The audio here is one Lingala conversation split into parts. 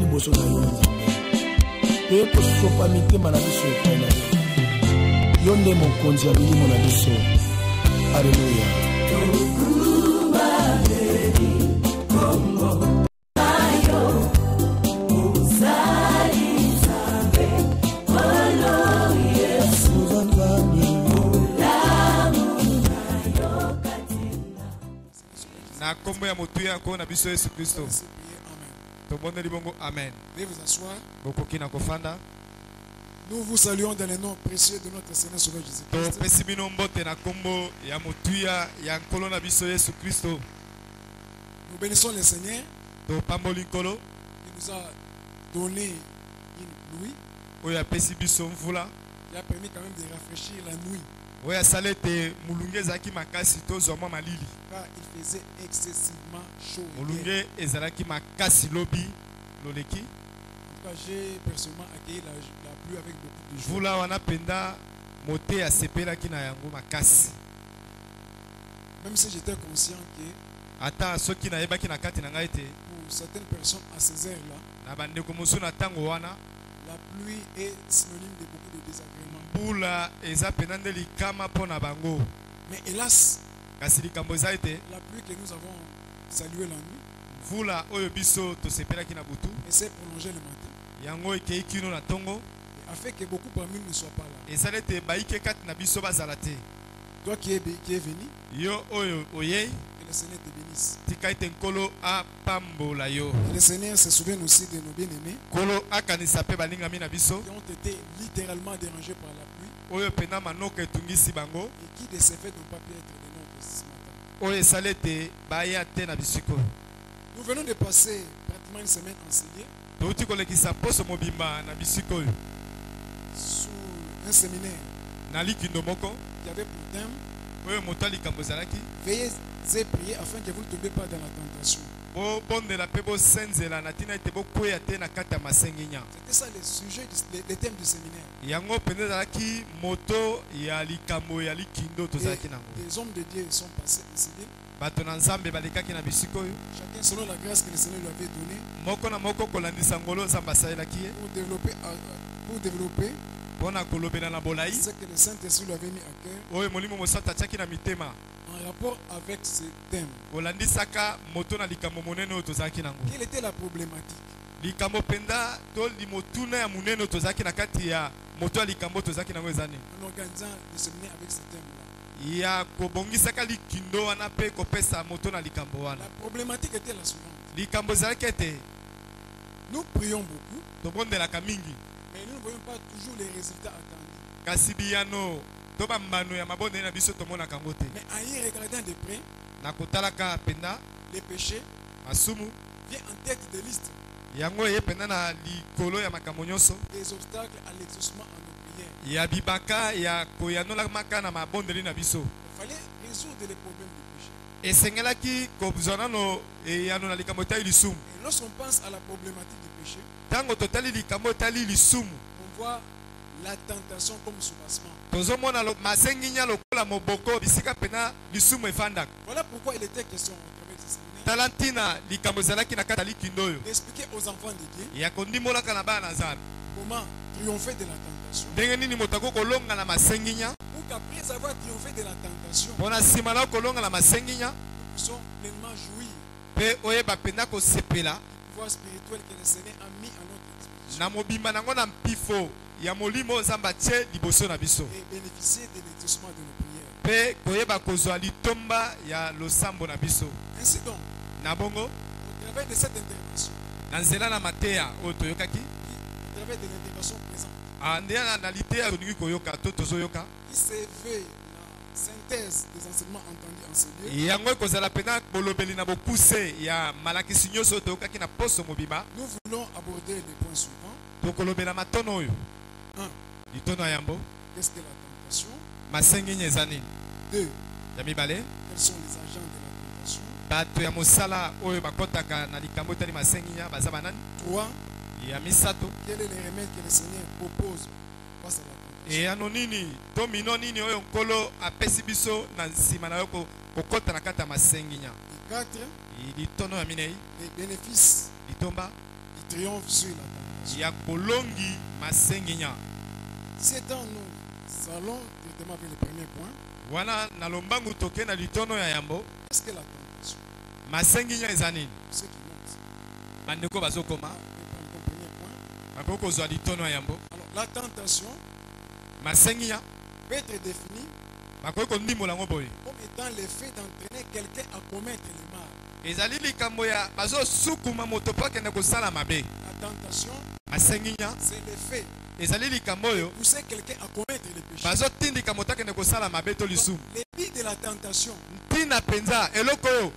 liboso na yo Nzambe. Pe kosopa mitema na biso epai na yo. Yo nde mokonzi ya milimo na biso. Alleluya. Na kombo ya motu ya ko na biso Yesu Kristo. Tobonde libongo amen. Veuillez vous asseoir. Bokoki na kofanda. Nous vous saluons dans le nom précieux de notre Seigneur Sauveur Jésus-Christ. To pesibino mbote na kombo ya motu ya nkolo na biso Yesu Kristo. Nous bénissons le Seigneur To pamboli nkolo qui nous a donné une pluie. Oya pesi biso mvula. Il a permis quand même de rafraîchir la nuit. Oya salete mulunge zaki makasi to zoma malili. Car il faisait excessivement chaud. Mulunge ezalaki makasi lobi loleki. En tout cas, j'ai personnellement accueilli la pluie avec beaucoup de joie. Vula wana penda mote asepelaki na yango makasi. Même si j'étais conscient que ata soki na yebaki na kati na ngai te pour certaines personnes à ces heures-là, na bandeko mosu na tango wana la pluie est synonyme de beaucoup de désagréments. Bula eza pena nde likama pona bango. Mais hélas, kasi likambo eza ete la pluie que nous avons saluée la nuit, mvula oyo biso tosepelaki na butu et s'est prolongée le matin, yango ekei kino na tongo a fait que beaucoup parmi nous ne soient pas là. ezala ete baike kati na biso bazala te. Toi qui es venu, yo oyo oyei que le Seigneur te bénisse. tika ete nkolo apambola yo. Que le Seigneur se souvienne aussi de nos bien-aimés nkolo akanisa mpe balingami na biso qui ont été littéralement dérangés par la pluie oyo pena manoko etungisi bango et qui de ce fait n'ont pas pu être de notre ce matin. oyo esala ete baya te na bisiko. Nous venons de passer pratiquement une semaine enseignée touti kolekisa poso mobimba na bisiko oyo sur un séminaire na likindo moko qui avait pour thème oyo moto alikambo ezalaki veillez et priez afin que vous ne tombez pas dans la tentation. bobondela mpe bosenzela na ntina ete bokweya te na kati ya masenginya. C'était ça le sujet, le thème du séminaire. yango mpenza ezalaki moto ya likambo ya likindo tozalaki nango. Des hommes de Dieu sont passés ici. bato na nzambe balekaki na bisika oyo Chacun selon la grâce que le Seigneur lui avait donnée moko na moko kolandisa ngolo nzambe asalelaki ye pour développer mpona kolobela na bolai ce que le Saint-Esprit lui avait mis à cœur oyo molimo mosantu atiaki na mitema en rapport avec ce thème. kolandisaka moto na likambo monene oyo tozalaki nango. Quelle était la problématique? likambo mpenza to limotuna ya monene oyo tozalaki na kati ya moto ya likambo tozalaki nango eza nini En organisant le séminaire avec ce thème-là. ya kobongisaka likindo wana mpe kopesa moto na likambo wana. La problématique était la suivante. likambo ezalaki ete Nous prions beaucoup, tobondelaka mingi mais nous ne voyons pas toujours les résultats attendus. kasi biyano to bambano ya mabondeli na biso tomonaka yango te. Mais en y regardant de près, na kotalaka mpenza les péchés masumu viennent en tête de liste yango eye mpenza na likolo ya makambo nyonso des obstacles à l'exaucement en nos prières. ya bibaka ya koyanolamaka na mabondeli na biso. Il fallait résoudre les problèmes du péché. esengelaki kozwa nano eyano na likambo etali lisumu. Et lorsqu'on pense à la problématique du péché, ntango totali likambo etali lisumu on voit la tentation comme soubassement. tozomona masenginya lokola moboko bisika pena lisumu efandaka. Voilà pourquoi il était question au travers de ce séminaire tala ntina likambo ezalaki na kati ya likindo oyo d'expliquer aux enfants de Dieu ya kondimolaka na bana na nzambe comment triompher de la tentation. ndenge nini moto akoki kolonga na masenginya Pour qu'après avoir triomphé de la tentation, mpona nsima na kolonga na masenginya nous puissions pleinement jouir mpe oyeba mpenza kosepela du pouvoir spirituel que le Seigneur a mis à notre disposition na mobimba nango na mpifo ya molimo nzambe atie liboso na biso et bénéficier de l'exaucement de nos prières. mpe koyeba kozwa litomba ya losambo na biso. Ainsi donc, na bongo au travers de cette intervention, na nzela na mateya oyo toyokaki au travers de l'intervention présente, ndeya na liteya tolingi koyoka to tozoyoka qui s'est fait la synthèse des enseignements entendus en ce lieu, yango ekozala mpena bolobeli na bokuse ya malakisi nyonso oyo toyokaki na poso mobimba. nous voulons aborder les points suivants. tokolobela matono oyo 1. litono ya yambo Qu'est-ce que la tentation? masenginya eza nini. 2. ya mibale Quels sont les agents de la tentation? bato ya mosala oyo bakotaka na likambo etali masenginya baza banani. 3. ya misato Quel est le remède que le Seigneur propose face à la tentation? eyano nini to mino nini oyo nkolo apesi biso na nsima na yo kokota na kati ya masenginya. Et 4. litono ya minei Les bénéfices litomba du triomphe sur la tentation. ya kolongi masenginya. Si étant nous allons directement avec le premier point, Wana nalombangu toke na litono ya yambo. qu'est-ce que la tentation? Masenginya ezanini. Ceux qui montent. Bandeko bazokoma. On va prendre le premier point. Bakoko zwa litono ya yambo. Alors, la tentation Masenginya peut être définie bakoko ndimola ngo boye. comme étant le fait d'entraîner quelqu'un à commettre le mal. Ezali likambo ya bazo sukuma moto po akende kosala mabe. La tentation, Masenginya c'est le fait ezali likambo oyo de pousser quelqu'un à commettre le péché. bazo tindika moto akende kosala mabe to Donc, lisumu. le but de la tentation, Ntina penza eloko oyo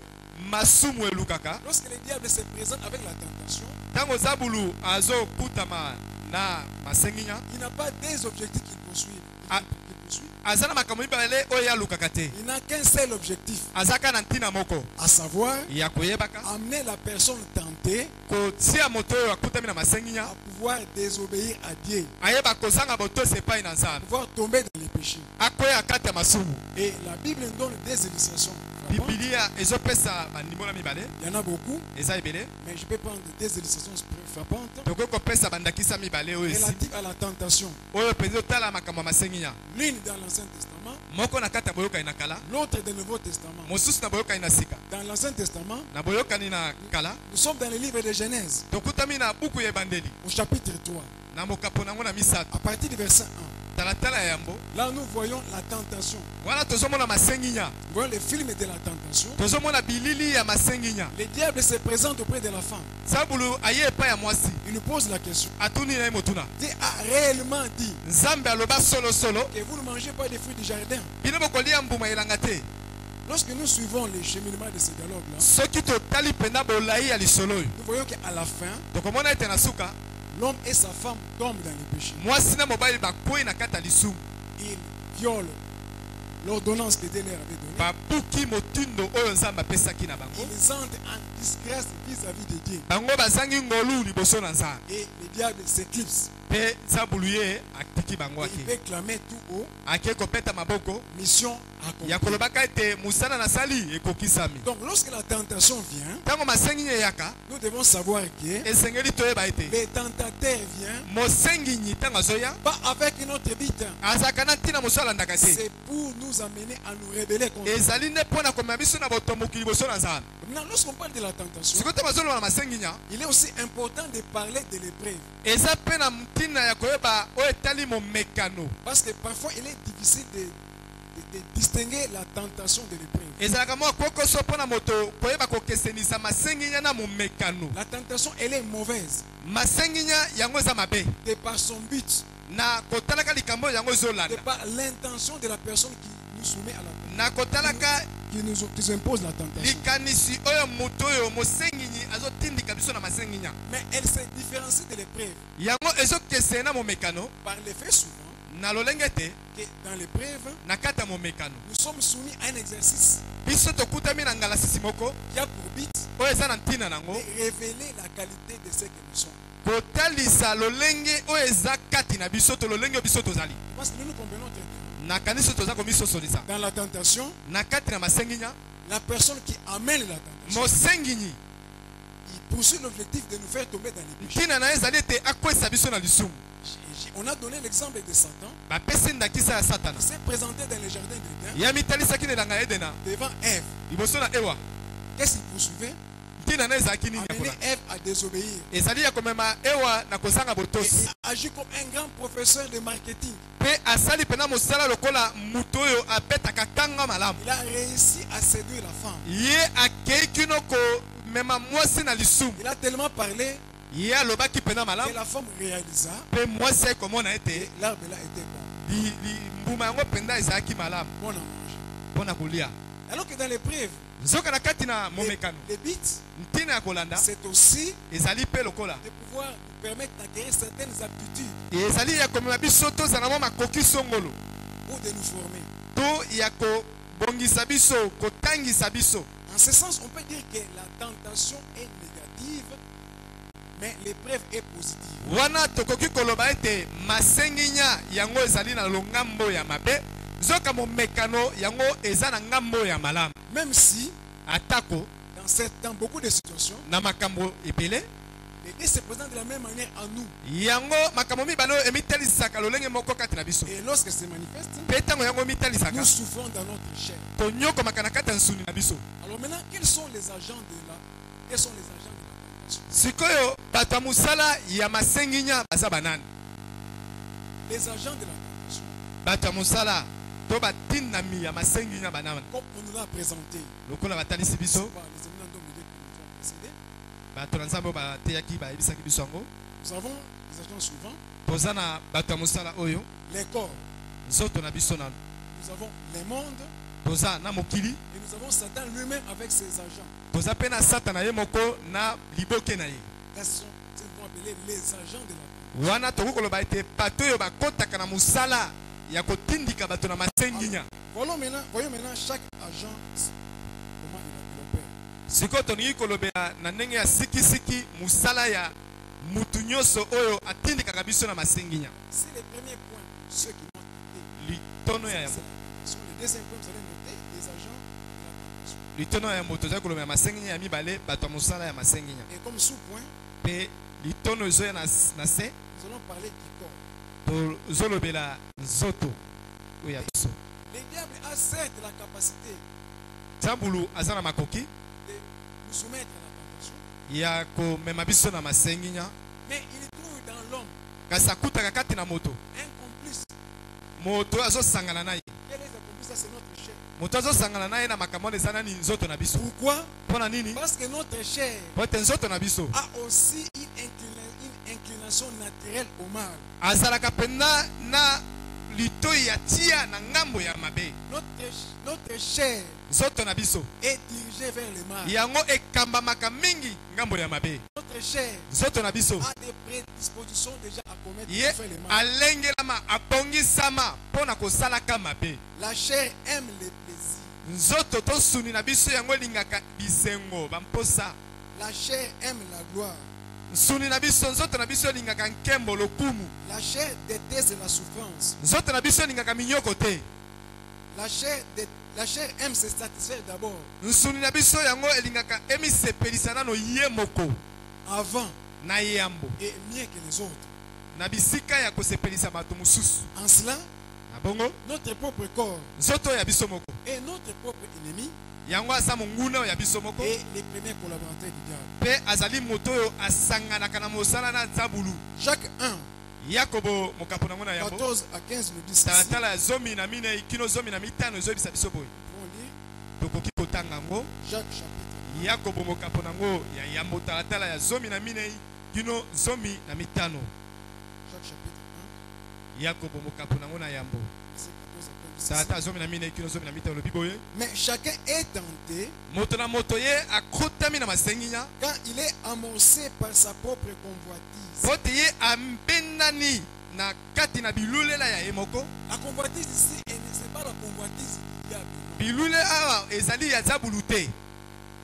masumu elukaka. lorsque le diable se présente avec la tentation, Tango zabulu azo kutama na masenginya il n'a pas des objectifs qu'il poursuit. Ah. qu'il poursuit. azana makambo mibale oyo alukaka te. Il n'a qu'un seul objectif, Azaka na ntina moko à savoir ya koyebaka amener la personne tentée kotia moto oyo akutami na masenginya à pouvoir désobéir à Dieu, ayeba kozanga botosi epai na à nzambe pouvoir tomber dans les péchés. akwea kati ya masumu. Et la Bible nous donne des illustrations frappantes. Bibilia ezopesa bandimbo na mibale Il y en a beaucoup, eza ebele mais je peux prendre des illustrations frappantes tokoki kopesa bandakisa mibale oyo esi relatives à la tentation. oyo mpenza otala makambo ya masenginya L'une dans l'Ancien Testament, moko na kati ya boyokani na kala l'autre dans le Nouveau Testament. mosusu na boyokani na sika. Dans l'Ancien Testament, Na boyokani na kala nous sommes dans le livre de Genèse, tokutami na buku ya ebandeli au chapitre 3, na mokapo nango na misato à partir du verset 1. talatala ya yambo Là, nous voyons la tentation. wana tozomona masenginya Nous voyons le film de la tentation. tozomona bilili ya masenginya. Le diable se présente auprès de la femme. Zabulu aye epai ya mwasi Il nous pose la question. atuni na ye motuna Dieu a réellement dit nzambe aloba solosolo que vous ne mangez pas des fruits du jardin. bino bokolia mbuma elanga te. Lorsque nous suivons le cheminement de ce dialogue-là, soki totali mpenza bolai ya lisolo oyo nous voyons qu'à la fin, tokomona ete na suka l'homme et sa femme tombent dans le péché. mwasi na mobali bakwei na kati ya lisumu Ils violent l'ordonnance que Dieu leur avait donnée. babuki motindo oyo nzambe apesaki na bango. Ils entrent en disgrâce vis-à-vis de Dieu. Bango bazangi ngolu liboso na nzambe Et le diable s'éclipse. mpe zabulu ye atiki bango Et il ake peut clamer tout haut, ake kopeta maboko mission ya accomplie. kolobaka ete mosala nasali ekokisami. Donc lorsque la tentation vient, ntango masenginyi eyaka nous devons savoir que esengeli toyeba ete le tentateur vient mosenginyi ntango azoya pas avec une autre but. azalaka na ntina mosu alandaka te. C'est pour nous amener à nous rebeller contre Dieu. ezali nde mpo na komema biso na botomboki liboso na nzambe. Maintenant, lorsqu'on parle de la tentation, sikoyo te bazoloba na masenginya il est aussi important de parler de l'épreuve. eza mpe na ntina ya koyeba oyo etali momekano. Parce que parfois, il est difficile de distinguer la tentation de l'épreuve. ezalaka mwa kokoso mpo na moto koyeba kokesenisa masenginya na momekano. La tentation, elle est mauvaise masenginya yango eza mabe de par son but, na kotalaka likambo oyo yango de ezolanda par l'intention de la personne qui nous soumet à la tentation, na kotalaka qui nous impose la tentation. likanisi oyo moto oyo mosenginyi azotindika biso na masenginya Mais elle se différencie de l'épreuve yango ezokesena na momekano par le fait souvent na lolenge ete que dans l'épreuve, na kati ya momekano nous sommes soumis à un exercice biso tokutami na ngalasisi moko qui a pour but oyo eza na ntina nango de révéler la qualité de ce que nous sommes. kotalisa lolenge oyo eza kati na biso to lolenge oyo biso tozali. Parce que nous nous comprenons très bien. nakanisi oyo toza komisosolisa Dans la tentation, na kati na masenginya la personne qui amène la tentation, mosenginyi il poursuit l'objectif de nous faire tomber dans les péchés. ntina na ye ezali ete akwesa biso na lisumu. On a donné l'exemple de Satan bapesi ndakisa ya satana qui s'est présenté dans le jardin d'Éden ya mitalisaki na elanga ya edena devant Ève. liboso na ewa. Qu'est-ce qu'il poursuivait? ntina na ezalaki nini ya Amener kola Ève à désobéir. ezali ya komema ewa na kozanga Et botosi il a agi comme un grand professeur de marketing. mpe asali mpena mosala lokola moto oyo abetaka kanga malamu. Il a réussi à séduire la femme. ye akei kino komema mwasi na lisumu. Il a tellement parlé ye alobaki mpena que malamu la femme réalisa mpe mwasi ekomona que ete l'arbre là était bon, mbuma yango mpenza ezalaki malamu bon à manger. mpo na kolia. Alors que dans l'épreuve, nzoka na kati na momekano le but, ntina ya kolanda c'est aussi ezali mpe lokola de pouvoir nous permettre d'acquérir certaines aptitudes ezali ya komema biso tozala mwa makoki songolo ou de nous former. to ya kobongisa biso kotangisa biso. En ce sens, on peut dire que la tentation est négative, mais l'épreuve est positive. wana tokoki koloba ete masenginya yango ezali na longambo ya mabe nzoka momekano yango eza na ngambo ya malamu. Même si, atako dans beaucoup de situations, na makambo ebele Les deux se présentent de la même manière en nous. yango makambo mibale oyo emitalisaka lolenge moko kati na biso Et lorsque se manifeste, mpe ntango yango emitalisaka nous souffrons dans notre chair. tonyokomaka na kati ya nsuni na biso. Alors maintenant, quels sont les agents de la tentation? Sikoyo bato ya mosala ya masenginya baza banani? Les agents de la tentation, bato ya mosala to batindami ya masenginya banani? comme on nous l'a présenté, lokola batalisi biso par les éminents d'hommes et qui nous ont précédés, bato na nzambe oyo bateyaki bayebisaki biso yango. nous avons les agents suivants: toza na bato ya mosala oyo les corps, nzoto na biso nano, nous avons les mondes, toza na mokili, et nous avons Satan lui-même avec ses agents. toza mpe na satana ye moko na liboke na ye. Ce sont ce qu'on appelle les agents de la tentation. wana tokoki koloba ete bato oyo bakotaka na mosala ya kotindika bato na masenginya. Voyons maintenant chaque agent, comment il opère. sikoyo tolingi kolobela na ndenge ya sikisiki mosala ya mutu nyonso oyo atindikaka biso na masenginya. C'est le premier point pour ceux qui vont noter. litono ya C'est la tentation. Le deuxième point, vous allez noter les agents de la tentation. litono ya moto tozali kolobela masenginya ya mibale bato ya mosala ya masenginya. Et comme sous-point, mpe litono ezoya na se nous allons parler du corps. tozolobela nzoto oyo ya biso. Le diable a certes la capacité nzambulu aza na makoki de nous soumettre à la tentation, ya komema biso na masenginya, mais il trouve dans l'homme kasi akutaka kati na moto un complice. moto oyo azosangana na ye. Quel est ce complice? Ça, c'est notre chair. moto azosangana na ye na makambo wana eza nani? Nzoto na biso. Pourquoi? mpo na nini? Parce que notre chair po ete nzoto na biso a aussi une inclination naturelle au mal. azalaka mpenza na litoi ya tia na ngambo ya mabe. Notre chair nzoto na biso est dirigée vers le mal. yango ekambamaka mingi ngambo ya mabe. Notre chair nzoto na biso a des prédispositions déjà à commettre ye faire le mal. alengelama abongisama mpo na kosalaka mabe. La chair aime les plaisirs. nzoto tosuni na biso yango elingaka bisengo bamposa. La chair aime la gloire. nsuni na biso nzoto na biso elingaka nkembo lokumu. La chair déteste la souffrance. nzoto na biso elingaka minyoko te. La chair aime se satisfaire d'abord nsuni na biso yango elingaka emisepelisa nano ye moko avant na yambo et mieux que les autres. na bisika ya kosepelisa bato mosusu. En cela, na bongo notre propre corps nzoto oyo ya biso moko est notre propre ennemi yango aza monguna oyo ya biso moko et les premiers collaborateurs du diable. mpe azali moto oyo asanganaka na mosala na nzabulu. Jacques 1, yakobo mokapo nango na yambo 14 à 15 nous dit ceci. talatala ya zomi na minei kino zomi na mitano ezoyebisa biso boye. On lit tokoki kotanga yango Jacques chapitre yakobo mokapo nango ya yambo talatala ya zomi na minei kino zomi na mitano. Jacques chapitre yakobo mokapo nango na yambo 1, verset 14 à 15. talatala zomi na minei kino zomi na mitano lobi boye. Mais chacun est tenté moto na moto ye akotami na masenginya quand il est amorcé par sa propre convoitise. po te ye ambendani na kati na bilulela ya ye moko. La convoitise ici, et ce n'est pas la convoitise du diable. bilule awa ezali ya nzabulu te.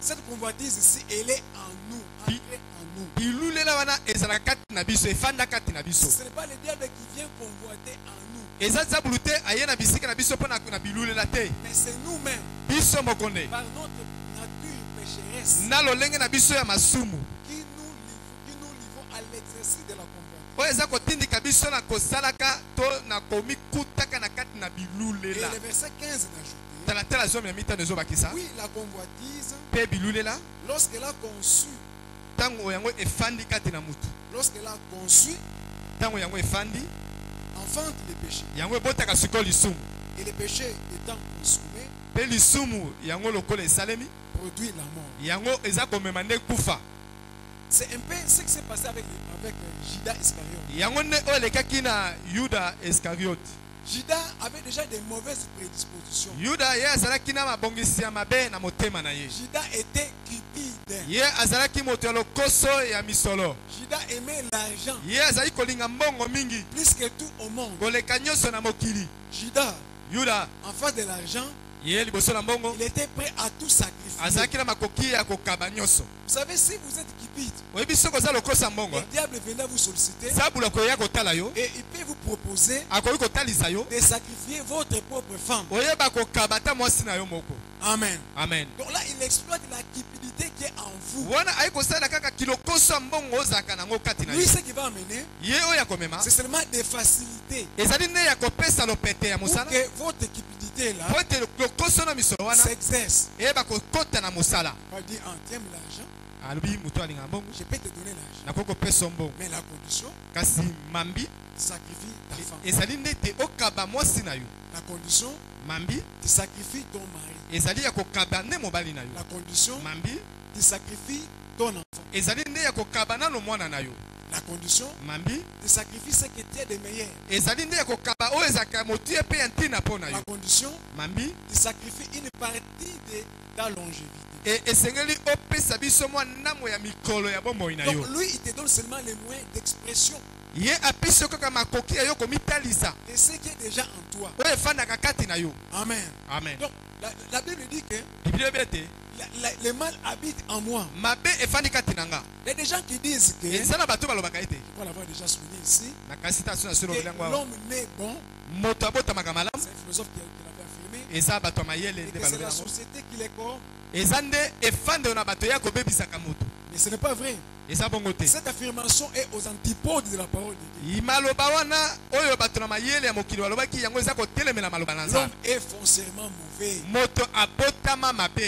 Cette convoitise ici, elle est en nous, ancrée en nous. bilulela wana ezalaka kati na biso efanda kati na biso. Ce n'est pas le diable qui vient convoiter en nous, eza nzabulu te aye na bisika na biso mpo na bilulela te. mais c'est nous-mêmes, biso moko nde par notre nature pécheresse, na lolenge na biso ya masumu qui nous livrons à l'exercice de la convoitise. oyo eza kotindika biso na kosalaka to na komikutaka na kati na Et bilulela. le verset 15 d'ajouter, talatala zomi na mitano ezobakisa oui, la convoitise, mpe bilulela lorsqu'elle a conçu, ntango yango efandi kati na mutu, lorsqu'elle a conçu, ntango yango efandi enfante les péchés. yango ebotaka sikoyo lisumu, Et les péchés étant consommés, mpe lisumu yango lokola esalemi produit la mort. yango eza komema nde kufa. C'est un peu ce qui s'est passé avec Judas Iscariote. yango nde oyo elekaki na yuda iskariote. Judas avait déjà des mauvaises prédispositions. yuda ye azalaki na mabongisi ya mabe na motema na ye. Judas était cupide. ye azalaki moto ya lokoso ya misolo. Judas aimait l'argent ye azali kolinga mbongo mingi plus que tout au monde. koleka nyonso na mokili. Judas, yuda en face de l'argent, ye liboso na mbongo il était prêt à tout sacrifier. azalaki na makoki ya kokaba nyonso. Vous savez, si vous êtes cupide, oyebi soki oza lokosa mbongo le diable venait vous solliciter nzabulu akoya kotala yo, et il peut vous proposer akoki kotalisa yo de sacrifier votre propre femme. oyeba kokaba ata mwasi na yo moko. Amen. Amen. Donc là, il exploite la cupidité qui est en vous. Lui, ce qui va amener, c'est seulement des facilités. Pour que votre cupidité là s'exerce. On va dire, tiens l'argent. Je peux te donner l'argent. Mais la condition, tu sacrifies ta femme. La condition, tu sacrifies ton mari. La condition, tu sacrifies ton enfant. La condition, tu sacrifies ce que tu as de meilleur. La condition, tu sacrifies une partie de ta longévité. Donc lui, il te donne seulement les moyens d'expression de ce qui est déjà en toi. Amen. Amen. Donc la Bible dit que le mal habite en moi. Il y a des gens qui disent que, je crois l'avoir déjà souligné ici, que l'homme naît bon. C'est un philosophe qui l'avait affirmé. Et que c'est la société qui les corrompt. Mais ce n'est pas vrai. Cette affirmation est aux antipodes de la parole de Dieu. L'homme est foncièrement mauvais.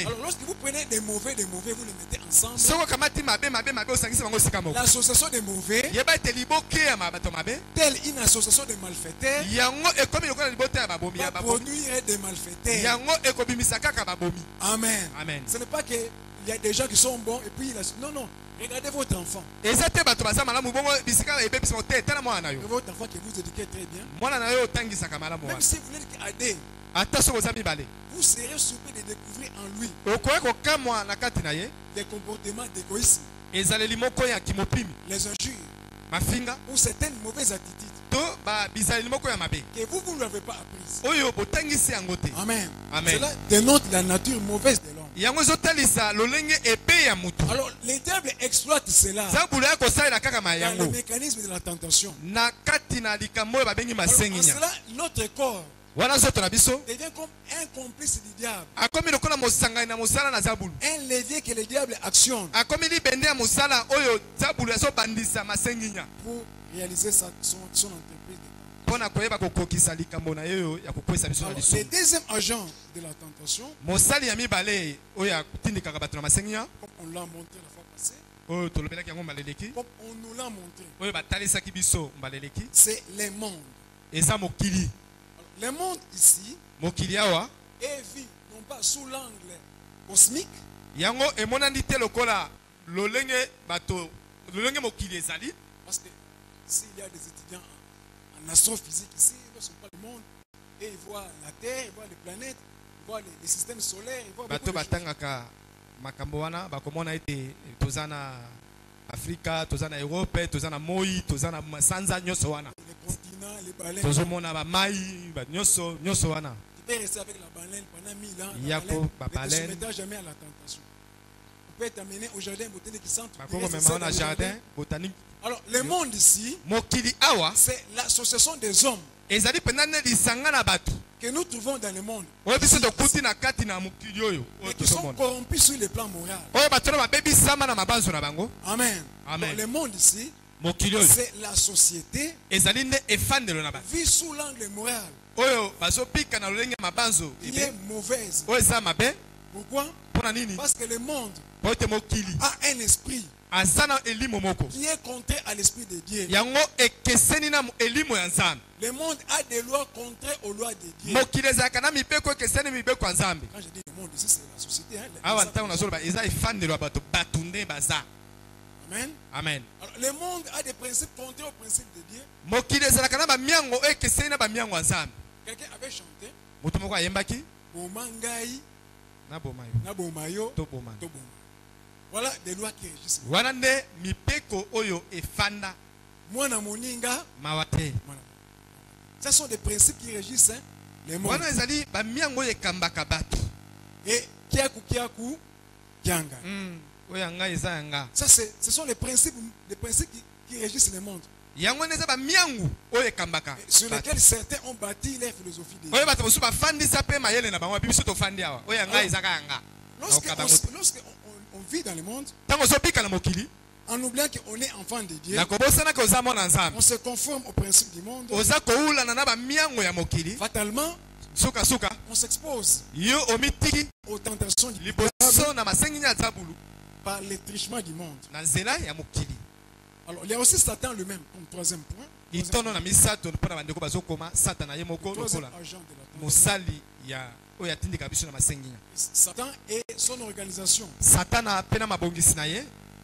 Alors lorsque vous prenez des mauvais, vous les mettez ensemble. L'association des mauvais, telle une association de malfaiteurs, va produire des malfaiteurs. Amen. Amen. Ce n'est pas qu'il y a des gens qui sont bons et puis non. Regardez votre enfant. Votre enfant qui vous éduque très bien. Même si vous n'êtes qu'adé, vous serez surpris de découvrir en lui des comportements d'égoïsme, les injures ou certaines mauvaises attitudes que vous ne l'avez pas apprises. Amen. Cela dénote la nature mauvaise de l'homme. Alors le diable exploite cela dans le mécanisme de la tentation. Alors, en cela, notre corps devient comme un complice du diable. Un levier que le diable actionne pour réaliser son entreprise. Alors, le deuxième agent de la tentation, comme on l'a montré la fois passée, comme on nous l'a montré, c'est le monde. Alors, le monde ici est vu non pas sous l'angle cosmique, parce que s'il y a des étudiants en astrophysique ici, ils ne sont pas le monde, et ils voient la Terre, ils voient les planètes, ils voient les systèmes solaires, ils voient beaucoup de choses. Africa, tozana Europe, tozana Moi, tozana Sanza nyoso wana. Les continents, les baleines. Tozomona ba mai, ba nyoso wana. Tu peux rester avec la baleine pendant 1000 ans. Yako ba baleine. Ne te soumettras jamais à la tentation. Tu peux t'amener au jardin botanique centre. Ba jardin botanique. Alors le monde ici, c'est l'association des hommes que nous trouvons dans le monde et qui sont corrompus sur le plan moral. Amen. Donc, le monde ici, c'est la société vit sous l'angle moral qui est mauvaise. Pourquoi? Parce que le monde a un esprit qui est contraire à l'esprit de Dieu. Le monde a des lois contraires aux lois de Dieu. Quand je dis le monde ici, c'est la société. Amen. Amen. Alors, le monde a des principes contraires aux principes de Dieu. Quelqu'un avait chanté Bomangai Nabomayo Toboma. Voilà des lois qui régissent. Mwana moninga. Ce sont des principes qui régissent les mondes. Et kiaku kyanga. Ça, ce sont les principes qui régissent les mondes. yango neza ba miangu oye kambaka sur lesquels certains ont bâti leur philosophie de oye bato mosusu bafandisa pe mayele na bango biso tofandi awa oye ngai ezaka yanga lorsqu'on vit dans le monde tango ozobika na mokili en oubliant qu'on est enfant de Dieu, on se conforme au principe du monde. Fatalement, on s'expose aux tentations du diable par les trichements du monde. Alors, il y a aussi Satan lui-même comme troisième point. Troisième agent de la tentation. Satan et son organisation. On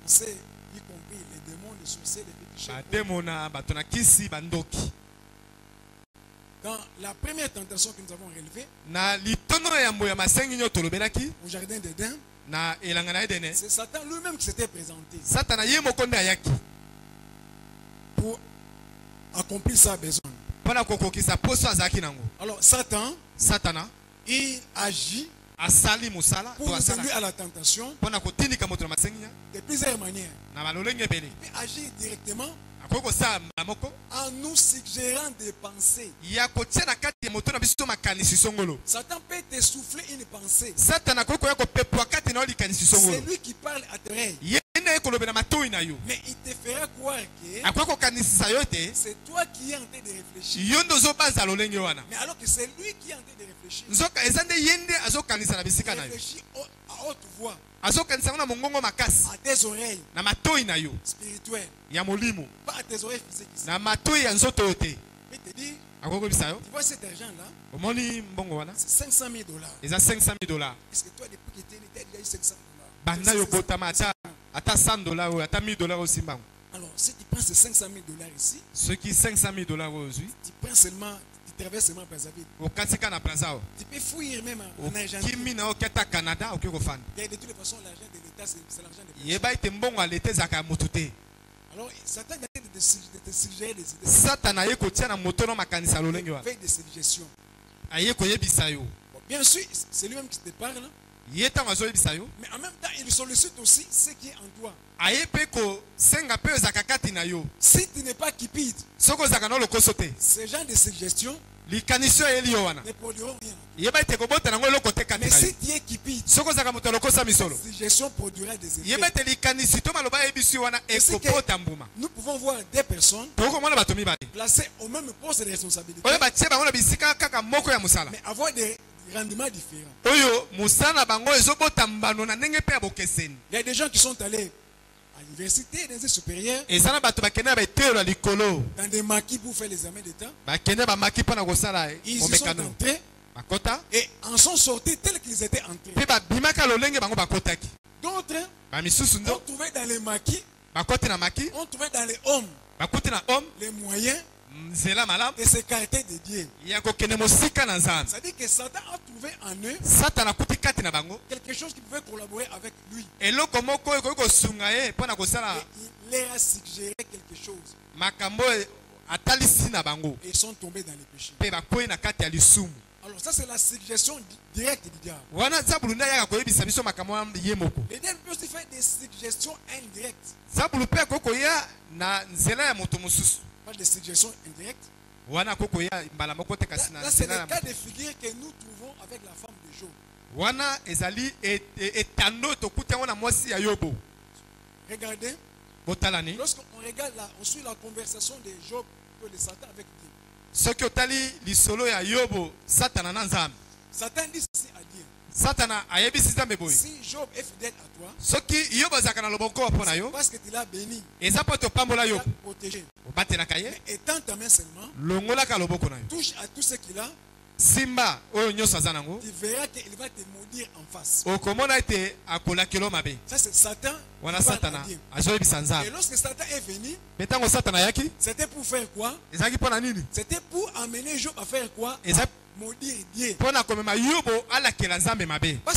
sait, y compris les démons, les sorciers, les féticheurs. Dans la première tentation que nous avons relevée, au jardin d'Éden, c'est Satan lui-même qui s'était présenté pour accomplir sa besogne. Alors Satan, il agit pour nous conduire à la tentation de plusieurs manières. Il agit directement en nous suggérant des pensées. Satan peut te souffler une pensée. C'est lui qui parle à tes oreilles. Mais il te fera croire que c'est toi qui es en train de réfléchir. Mais alors que c'est lui qui est en train de réfléchir. Il réfléchit à haute voix. À tes oreilles spirituelles. Pas à tes oreilles physiques. Il te dit, tu vois cet argent-là, c'est 500 000 $. Est-ce que toi, depuis que tu es déjà eu 500 $? Alors, si tu prends ces 500 000 $ ici, tu prends seulement, tu traverses seulement Brazzaville. Tu peux fuir même en Argentine. Et de toutes les façons, l'argent de l'État, c'est l'argent de l'État. Alors, Satan a de te suggérer des idées. Fait des suggestions. Bien sûr, c'est lui-même qui te parle. Mais en même temps, il sollicite aussi ce qui est en toi. Si tu n'es pas cupide, ce genre de suggestions ne produiront rien. Mais si tu es cupide, cette suggestion produira des effets. Nous pouvons voir des personnes placées au même poste de responsabilité, mais avoir des rendements différents. Il y a des gens qui sont allés à l'université, dans les supérieurs, dans des maquis pour faire les examens d'État. Ils y sont entrés et en sont sortis tels qu'ils étaient entrés. D'autres ont trouvé dans les maquis, ont trouvé dans les hommes les moyens de s'écarter de Dieu. C'est-à-dire que Satan a trouvé en eux quelque chose qui pouvait collaborer avec lui. Et il leur a suggéré quelque chose. Et ils sont tombés dans les péchés. Alors ça c'est la suggestion directe du diable. Le diable peut aussi faire des suggestions indirectes. Pas des suggestions indirectes. Là c'est le cas de figure que nous trouvons avec la femme de Job. Regardez. Lorsqu'on regarde là, on suit la conversation de Job que de Satan avec Dieu. Satan dit ceci à Dieu. Si Job est fidèle à toi, parce que tu l'as béni, tu l'as protégé. Mais étends ta main seulement, touche à tout ce qu'il a, tu verras qu'il va te maudire en face. Ça c'est Satan. Et lorsque Satan est venu, c'était pour faire quoi? C'était pour amener Job à faire quoi? Maudire Dieu. Parce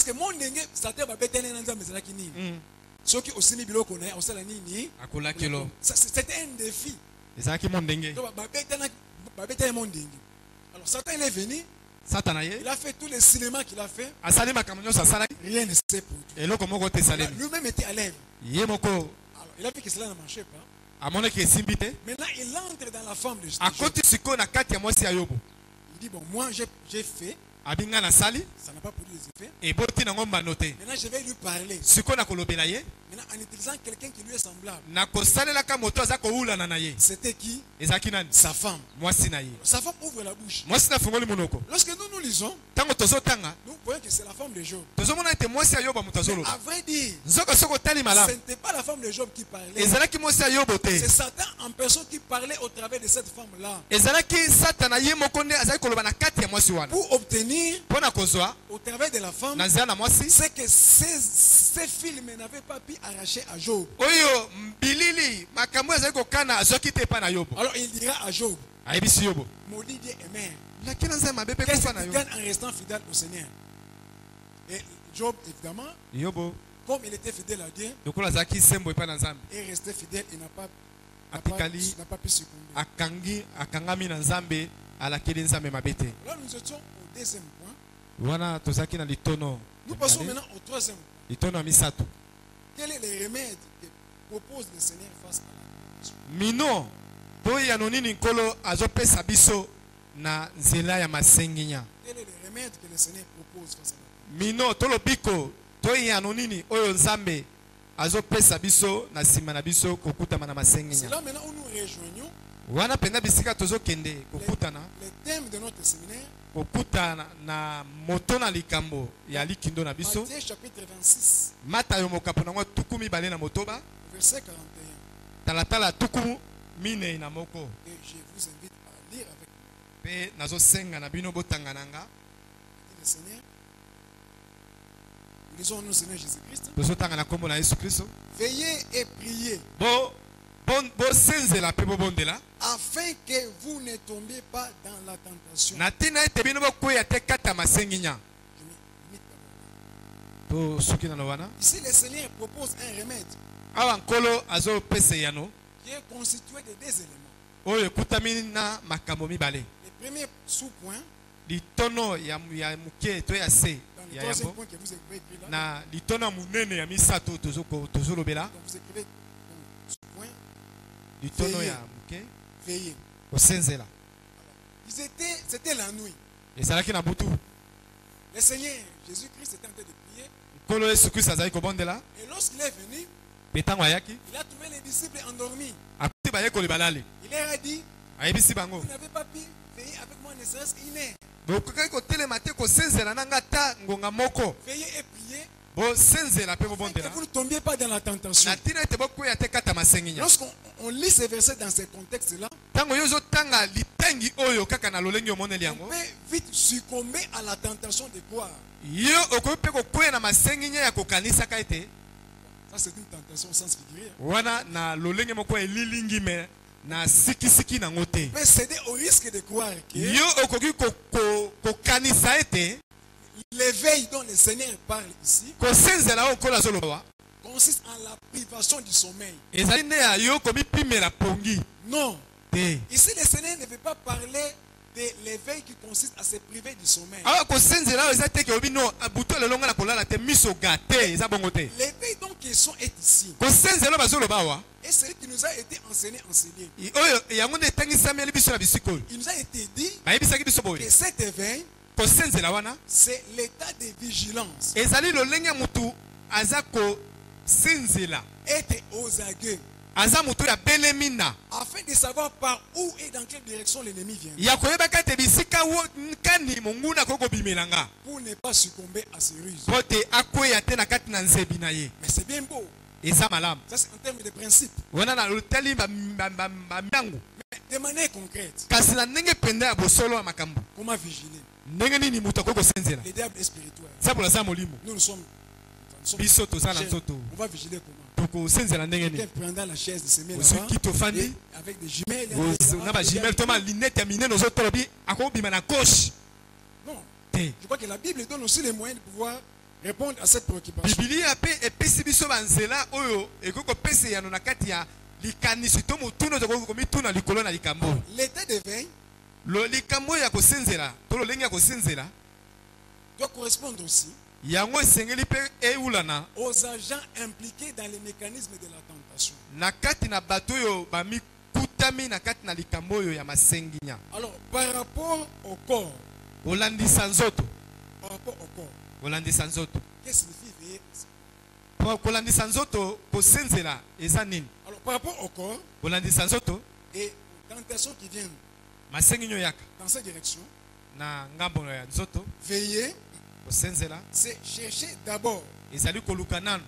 que mon dengue, Satan va bêter les gens, mais c'est là qui nie. Ceux qui aussi mis biloko na, on sait la nini. C'était un défi. Alors Satan il est venu. Il a fait tous les cinémas qu'il a fait. Rien ne s'est produit. Lui-même était à l'aise. Alors il a vu que cela ne marchait pas. Maintenant, il entre dans la forme de Job. Il dit, bon, moi j'ai fait. Ça n'a pas produit des effets. Maintenant, je vais lui parler. Maintenant, en utilisant quelqu'un qui lui est semblable. C'était qui? Sa femme. Sa femme ouvre la bouche. Lorsque nous lisons, nous voyons que c'est la femme de Job. Mais à vrai dire, ce n'était pas la femme de Job qui parlait. C'est Satan en personne qui parlait au travers de cette femme-là. Pour obtenir au travers de la femme, c'est que ces films n'avaient pas pu arracher à Job. Alors il dira à Job, maudit Dieu et mère, qu'est-ce que tu gagnes en restant fidèle au Seigneur? Et Job, évidemment, comme il était fidèle à Dieu, et resté fidèle, il n'a pas pu succomber. Là, nous étions au deuxième point. Nous passons maintenant au troisième point. Quel est le remède que propose le Seigneur face à la tentation? Quel est le remède que le Seigneur propose face à la tentation? C'est là maintenant où nous rejoignons le thème de notre séminaire. Matthieu chapitre 26, verset 41. Et je vous invite à lire avec moi. Le Seigneur, nous lisons nous Seigneur Jésus-Christ. Veillez et priez afin que vous ne tombiez pas dans la tentation. Ici, le Seigneur propose un remède qui est constitué de deux éléments. Le premier sous-point, dans le troisième point que vous écrivez là, donc vous écrivez sous-point, veillez. C'était la nuit. Le Seigneur Jésus-Christ était en train de prier. Et lorsqu'il est venu, il a trouvé les disciples endormis. Il leur a dit, vous n'avez pas pu veiller avec moi ne serait-ce qu'une heure. Veillez et priez. Que vous ne tombiez pas dans la tentation. Lorsqu'on lit ces versets dans ce contexte-là, on peut vite succomber à la tentation de croire. Ça, c'est une tentation au sens figuré. On peut céder au risque de croire que l'éveil dont le Seigneur parle ici consiste en la privation du sommeil. Non. Ici, le Seigneur ne veut pas parler de l'éveil qui consiste à se priver du sommeil. L'éveil dont question est ici. Et celui qui nous a été enseigné. Il nous a été dit que cet éveil, c'est l'état de vigilance. Être aux aguets. Afin de savoir par où et dans quelle direction l'ennemi vient. Pour ne pas succomber à ses ruses. Mais c'est bien beau. Ça, c'est en termes de principe. Mais de manière concrète. Comment vigiler? Le diable est spirituel. Nous sommes jeunes. On va vigiler comment? Quelqu'un prendra la chaise de se mettre là-bas avec des jumelles. Non. Je crois que la Bible donne aussi les moyens de pouvoir répondre à cette préoccupation. L'état d'éveil doit correspondre aussi yango esengeli pe eulana aux agents impliqués dans les mécanismes de la tentation. na kati na bato oyo bamikutami na kati na likambo oyo ya masenginya. Alors par rapport au corps, kolandisa nzoto, par rapport au corps, kolandisa nzoto, qu'est-ce que signifie veiller? kolandisa nzoto kosenzela eza nini? Alors par rapport au corps kolandisa nzoto et aux tentations qui viennent masenginyo yaka dans cette direction, na ngambo ya nzoto veiller, kosenzela c'est chercher d'abord ezali koluka nanu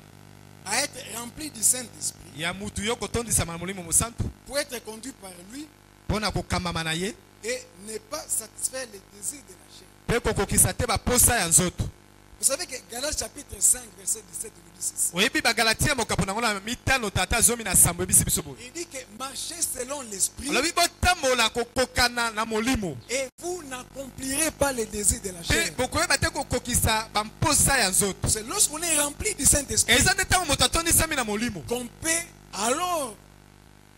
à être rempli du Saint-Esprit ya mutu yo kotondisama na molimo mosantu pour être conduit par lui mpona kokambama na ye et ne pas satisfaire les désirs de la chair. mpe kokokisa te baposa ya nzoto. Vous savez que Galates chapitre 5 verset 17 nous dit ceci. oyebi bagalatia mokapo nango na mitano tata zomi na sambo ebisi biso boye. Il dit que marchez selon l'esprit olobi botambola kokokana na molimo et vous n'accomplirez pas les désirs de la mpe chair. bokoyeba te kokokisa bamposa ya nzoto. C'est lorsqu'on est rempli du Saint-Esprit eza nde ntango moto atondisami na molimo qu'on peut alors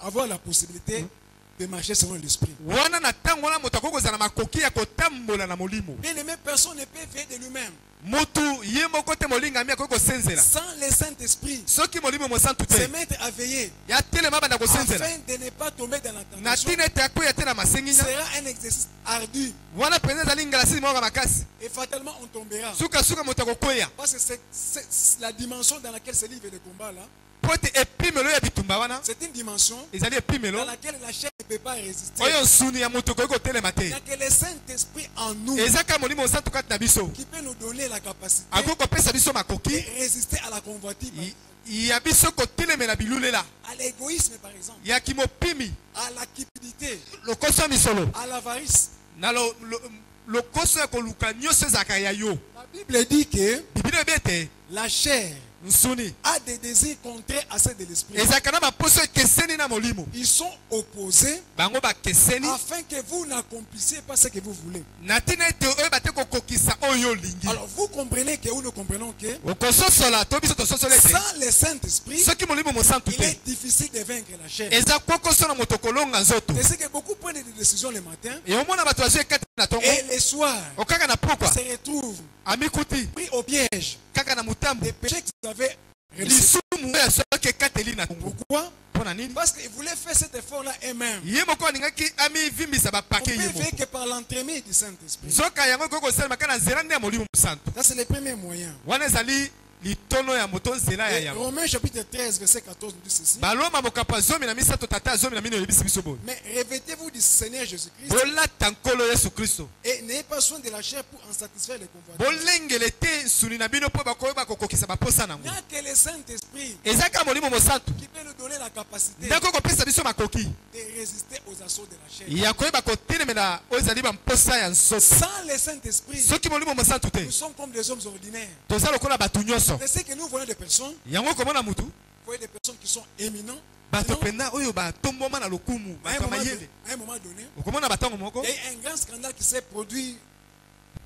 avoir la possibilité de marcher selon l'esprit. wana na ntango wana moto akoki kozala makoki ya kotambola na molimo. Bien aimé, personne ne peut veiller de lui-même motu ye moko te molingami akoki kosenzela sans le Saint-Esprit. soki molimo mosantu Se te mettre à veiller ya telema banda kosenzela afin de ne pas tomber dans la na tentation ntina ete akwea te na masenginya sera un exercice ardu wana mpenza ezali ngalasi moko makasi et fatalement on tombera. sukasuka moto akokwea Parce que c'est la dimension dans laquelle se livre le combat là. po ete epimelo ya bitumba wana C'est une dimension ezali dans epimelo laquelle la chair ne peut pas résister. oyo nsuni ya moto okoki kotelema Il n'y te a que le Saint-Esprit en nous eza kaka molimo mosantu kati na biso qui peut nous donner la capacité akoki kopesa biso de makoki résister à la convoitise, ya biso kotelemela bilulela à l'égoïsme par exemple, ya kimopimi à la cupidité, lokoso ya misolo à l'avarice. na lokoso ya koluka nyonso ezalaka ya yo. La Bible dit que biblia ebi ete la chair nsuni a des désirs contraires à ceux de l'esprit. ezalaka na baposo ekeseni na molimo Ils sont opposés bango bakeseni afin que vous n'accomplissiez pas ce que vous voulez. na ntina ete oyeba te kokokisa oyo olingi. Alors vous comprenez que ou nous comprenons que okososola to biso tososola ete sans le Saint-Esprit, soki molimo mosantu il te est difficile de vaincre la chair. eza kokoso na moto kolonga nzoto. Et c'est que beaucoup prennent des décisions le matin e omona bato bazwi ekati na tongo et le soir okaka na pokwa se retrouvent amikuti pris au piège kaka na mutambu des péchés qu'ils avaient réalisés. lisumu oyo soki ekateli na tongo. Pourquoi? mpo na nini? Parce qu'ils voulaient faire cet effort-là eux-mêmes. ye moko alingaki amivimbisa On bapake peut ye faire moko que par l'entremise du Saint-Esprit. nzoka yango ekoki kosalema kaka na nzela nde ya molimo mosantu. Ça, c'est le premier moyen. wana ezali litono ya moto nzela ya Et yango. Romains chapitre 13, verset 14 nous dit ceci. baloma mokapo zomi na misato tata zomi na mino oyebisi biso boye Mais revêtez-vous du Seigneur Jésus-Christ bolata nkolo yesu kristo et n'ayez pas soin de la chair pour en satisfaire les convoitises. bolengele te nsuni na bino mpo bakoyeba kokokisa baposa Il nango. n'y a que le Saint-Esprit eza kaka molimo mosantu qui peut nous donner la capacité nde akoki kopesa biso makoki de résister aux assauts de la chair. ya koyeba kotelemela oyo ezali bamposa ya nsoto. Sans le Saint-Esprit, soki molimo mosantu te nous sommes comme des hommes ordinaires. toza lokola bato nyonso C'est ce que nous voyons des personnes, yango komona mutu vous voyez des personnes qui sont éminents. bato Sinon, mpenza oyo batombwama na lokumu à un bato moment mayele donné- à un moment donné, okomona batango moko il y a eu un grand scandale qui s'est produit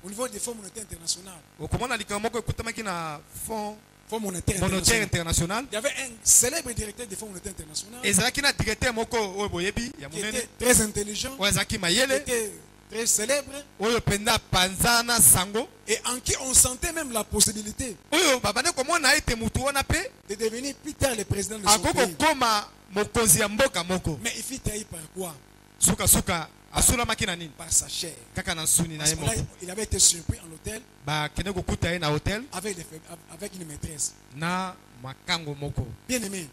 au niveau des fonds monétaires internationaux. okomona likambo moko ekutamaki na fond Fonds monétaire monétaire international. international. Il y avait un célèbre directeur des fonds monétaires internationaux. ezalaki na directeur moko oyo boyebi ya Qui monene était très intelligent, oyo azalaki qui mayele était très célèbre oyo mpenza panza na sango et en qui on sentait même la possibilité oyo babandi komona ete mutu wana mpe de devenir plus tard le président de son akoki pays. kokoma mokonzi ya mboka moko. Mais il fut trahi par quoi? sukasuka asulamaki na nini Par sa chair. kaka na nsuni na Parce ye que là, moko il avait été surpris en hôtel bakende kokuta ye na hotel avec une maîtresse. na makango moko. Bien aimé,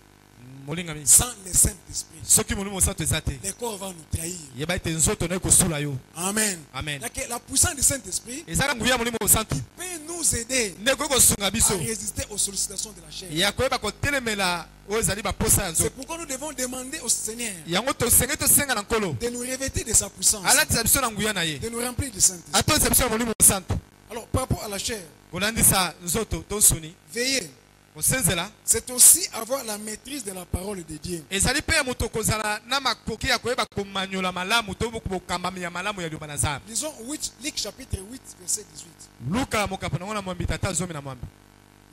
molingami sans le Saint-Esprit, soki molimo mosantu eza te le corps va nous trahir. yeba ete nzoto naye kosula yo. Amen. Amen. Donc, la puissance du Saint-Esprit eza na nguya ya molimo mosantu peut nous aider nde ekoki kosunga à biso résister aux sollicitations de la chair. ya koyeba kotelemela oyo ezali baposa ya C'est nzoto. pourquoi nous devons demander au Seigneur yango tosenge tosenga na nkolo de nous revêtir de sa puissance, alatisa biso na nguya na ye de nous remplir du Saint-Esprit. atondisa biso na molimo mosantu Alors, par rapport à la chair, kolandisa nzoto to nsuni veiller, kosenzela c'est aussi avoir la maîtrise de la parole de Dieu. ezali mpe ya moto kozala na makoki ya koyeba komanyola malamu to bokambami ya malamu ya liloba na nzambe. Lisons Luc chapitre 8, verset 18. luka mokapo nango na mwambi tata zomi na mwambi.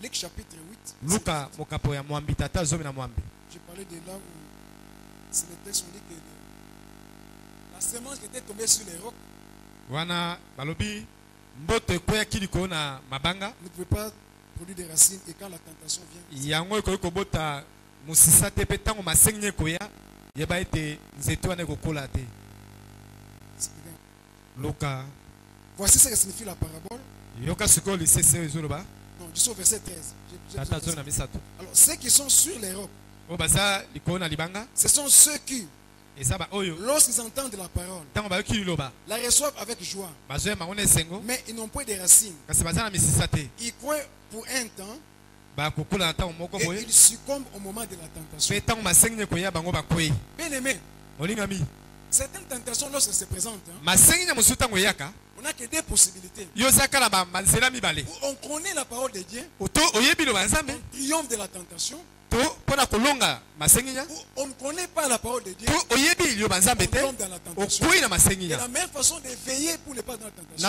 Luc chapitre 8. luka mokapo ya mwambi tata zomi na mwambi. J'ai parlé de là où c'est le texte où on dit que la semence qui était tombée sur les rocs, wana balobi mboto ekoya kiliko na mabanga ne peut pas produire des racines et quand la tentation vient yango ekoki kobota musisa te pe ntango masengi ekoya yeba ete nzete wana ekokola te. Luka. Voici ce que signifie la parabole. Yoka sikoyo lisese oyo ezoloba. Non, juste au verset 13. Alors, ceux qui sont sur les rocs, ce sont ceux qui, lorsqu'ils entendent la parole, la reçoivent avec joie. Mais ils n'ont pas de racines. Ils croient pour un temps, et ils succombent au moment de la tentation. Bien aimé, certaines tentations, lorsqu'elles se présentent, on n'a que deux possibilités. On connaît la parole de Dieu, on triomphe de la tentation. Ou on ne connaît pas la parole de Dieu, on tombe dans la tentation. Et la meilleure façon de veiller pour ne pas dans la tentation,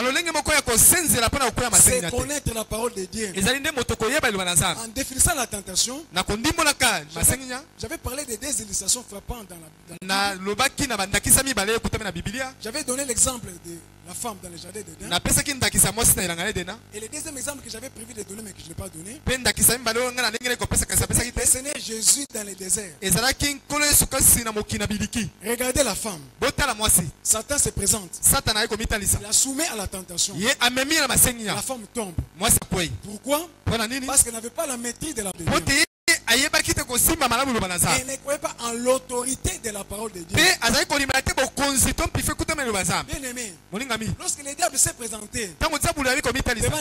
c'est connaître la parole de Dieu. En définissant la tentation, j'avais parlé de deux illustrations frappantes dans la Bible. J'avais donné l'exemple de la femme dans le jardin d'Éden. Et le deuxième exemple que j'avais prévu de donner mais que je ne l'ai pas donné, le Seigneur Jésus dans le désert. Regardez la femme. Satan se présente. Il la soumet à la tentation. La femme tombe. Pourquoi? Parce qu'elle n'avait pas la maîtrise de la Bible. Elle ne croyait pas en l'autorité de la parole de Dieu. Bien aimé, lorsque le diable s'est présenté devant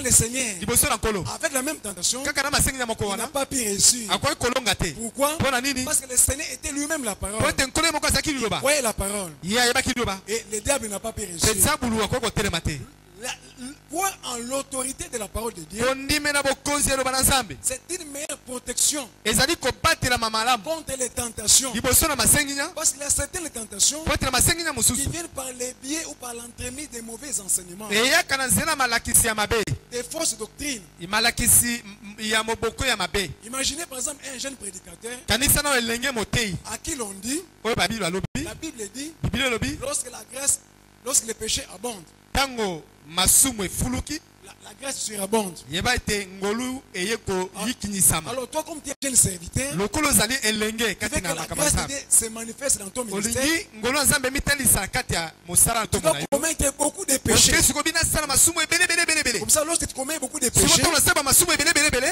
le Seigneur avec la même tentation, il n'a pas pu réussir. Pourquoi? Parce que le Seigneur était lui-même la parole. Il croyait la parole. Et le diable n'a pas pu réussir. Croire en l'autorité de la parole de Dieu, c'est une meilleure protection contre les tentations. Parce qu'il y a certaines tentations qui viennent par les biais ou par l'entremise des mauvais enseignements, des fausses doctrines. Imaginez par exemple un jeune prédicateur à qui l'on dit, la Bible dit, lorsque le péché abonde, la grâce surabonde. Alors toi comme tu es jeune serviteur, avec la grâce de Dieu se manifeste dans ton ministère, tu dois commettre beaucoup de péchés. Comme ça lorsque tu commets beaucoup de péchés,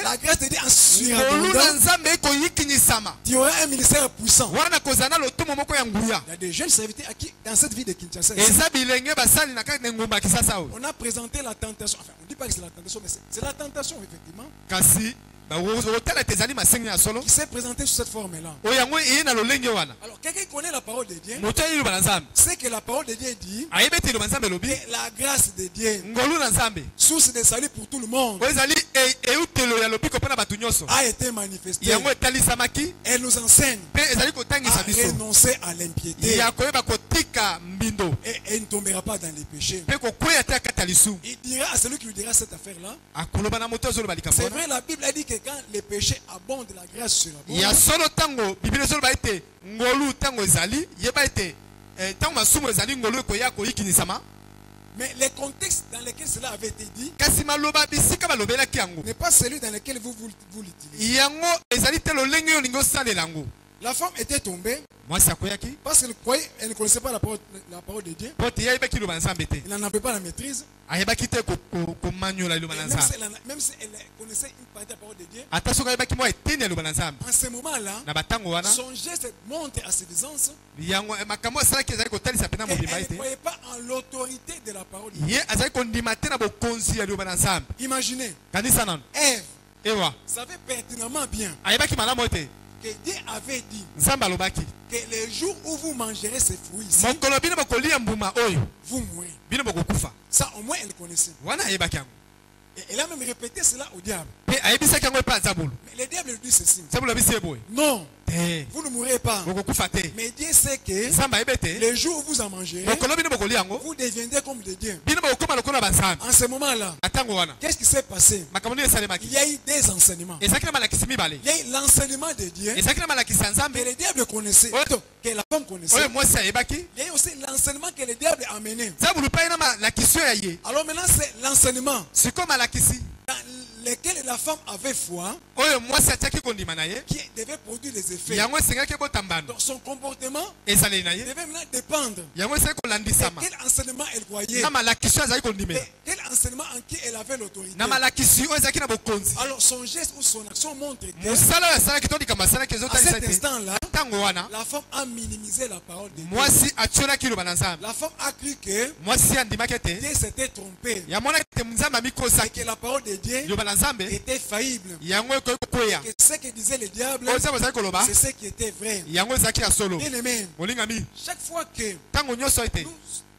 la grâce de Dieu en surabondant, tu auras un ministère puissant. Il y a des jeunes serviteurs à qui dans cette vie de Kinshasa, on a présenté la tentation. Enfin, on ne dit pas que c'est la tentation, mais c'est la tentation, effectivement, qui s'est présentée sous cette forme-là. Alors, quelqu'un connaît la parole de Dieu, c'est que la parole de Dieu dit que la grâce de Dieu, source de salut pour tout le monde, a été manifestée. Elle nous enseigne à renoncer à l'impiété. Et elle ne tombera pas dans les péchés. Il dira à celui qui lui dira cette affaire-là, c'est vrai, la Bible a dit que quand les péchés abondent, la grâce surabonde. Mais les contextes dans lesquels cela avait été dit n'est pas celui dans lequel vous l'utilisez. La femme était tombée parce qu'elle croyait, elle ne connaissait pas la parole de Dieu. Elle n'en avait pas la maîtrise. Même si elle connaissait une partie de la parole de Dieu, en ce moment-là, son geste montre à suffisance. Et elle ne croyait pas en l'autorité de la parole de Dieu. Imaginez, Ève savait pertinemment bien que Dieu avait dit que le jour où vous mangerez ces fruits ici, vous mourrez. Ça au moins elle connaissait. Et elle a même répété cela au diable. Mais le diable lui dit ceci: non, Vous ne mourrez pas. Mais Dieu sait que le jour où vous en mangerez, vous deviendrez comme des dieux. En ce moment-là, qu'est-ce qui s'est passé? Il y a eu des enseignements. Il y a eu l'enseignement de Dieu que le diable connaissait, que la femme connaissait. Il y a eu aussi l'enseignement que le diable a mené. Alors maintenant, c'est l'enseignement dans lequel la femme avait foi, qui devait produire des effets. Donc son comportement devait maintenant dépendre de quel enseignement elle croyait, quel enseignement en qui elle avait l'autorité. Alors son geste ou son action montre que à cet instant-là, la femme a minimisé la parole de Dieu. La femme a cru que Dieu s'était trompé et que la parole de Dieu était faillible. Et ce que disait le diable, c'est ce qui était vrai. Bien aimé, chaque fois que nous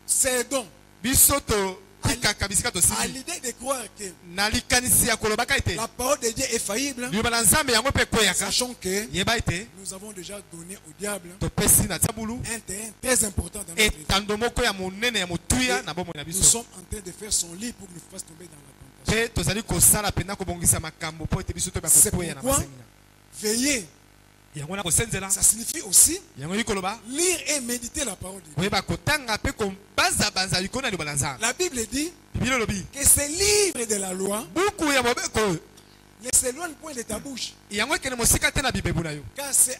cédons à l'idée de croire que la parole de Dieu est faillible, sachant que nous avons déjà donné au diable un terrain très important dans notre vie. Nous sommes en train de faire son lit pour nous fasse tomber dans la tentation. C'est pourquoi veiller, ça signifie aussi lire et méditer la parole de Dieu. La Bible dit que ces livres de la loi ne s'éloignent point de ta bouche, car c'est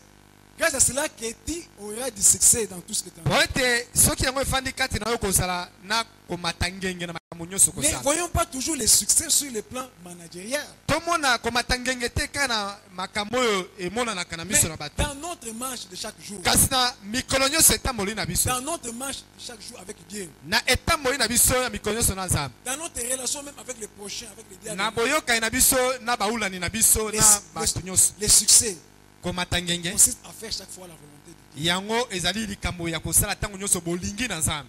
grâce à cela que tu auras du succès dans tout ce que tu as. Ne voyons pas toujours les succès sur le plan managérial. Mais dans notre marche de chaque jour, dans notre marche de chaque jour avec Dieu, dans notre relation même avec les prochains, avec les diables, les succès consiste à faire chaque fois la volonté de Dieu.